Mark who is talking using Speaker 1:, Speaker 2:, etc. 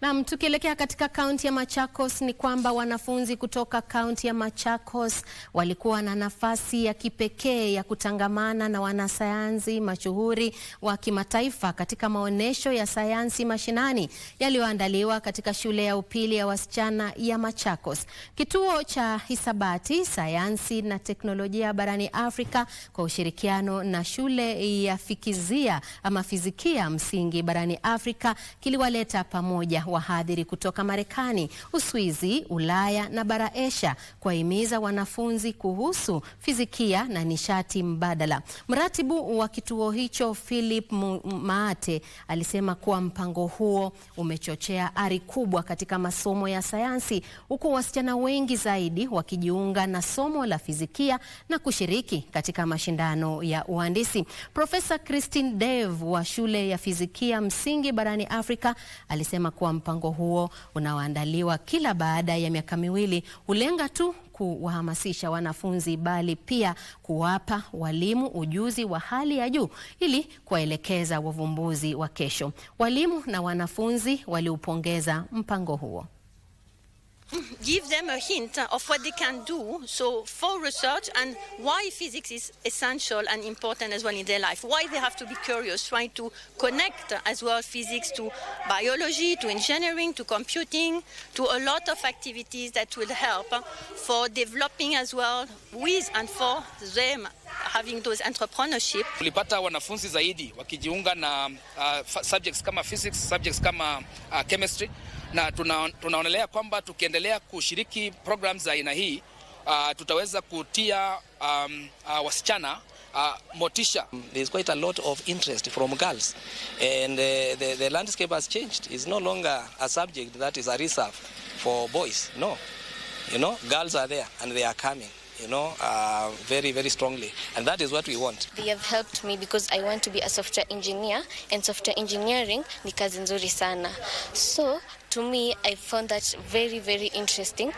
Speaker 1: Na tukielekea katika kaunti ya Machakos ni kwamba wanafunzi kutoka kaunti ya Machakos walikuwa na nafasi ya kipekee ya kutangamana na wanasayansi mashuhuri wa kimataifa katika maonyesho ya sayansi mashinani yaliyoandaliwa katika shule ya upili ya wasichana ya Machakos. Kituo cha hisabati, sayansi na teknolojia barani Afrika kwa ushirikiano na shule ya fizikia msingi barani Afrika kiliwaleta pamoja wahadhiri kutoka Marekani, Uswizi, Ulaya na bara Asia kuwahimiza wanafunzi kuhusu fizikia na nishati mbadala. Mratibu wa kituo hicho Philip Maate alisema kuwa mpango huo umechochea ari kubwa katika masomo ya sayansi, huku wasichana wengi zaidi wakijiunga na somo la fizikia na kushiriki katika mashindano ya uhandisi. Profesa Christine Dave wa shule ya fizikia msingi barani Afrika alisema kuwa mpango huo unaoandaliwa kila baada ya miaka miwili hulenga tu kuwahamasisha wanafunzi bali pia kuwapa walimu ujuzi wa hali ya juu ili kuwaelekeza wavumbuzi wa kesho. Walimu na wanafunzi waliupongeza mpango huo.
Speaker 2: Give them a hint of what they can do for research and why physics is essential and important as well in their life, why they have to be curious, trying to connect as well physics to biology, to engineering, to computing, to a lot of activities that will help for developing as well with and for them having those entrepreneurship.
Speaker 3: Tulipata wanafunzi zaidi wakijiunga na subjects kama physics, subjects kama chemistry, na tunaonelea kwamba tukiendelea kushiriki programs za aina hii tutaweza kutia wasichana motisha.
Speaker 4: There's quite a lot of interest from girls and the landscape has changed. It's no longer a subject that is a reserve for boys. No, girls are there and they are coming. Very, very strongly. And that is what we want.
Speaker 5: They have helped me because I want to be a software engineer, and software engineering ni kazi nzuri sana. So, to me, I found that very, very interesting.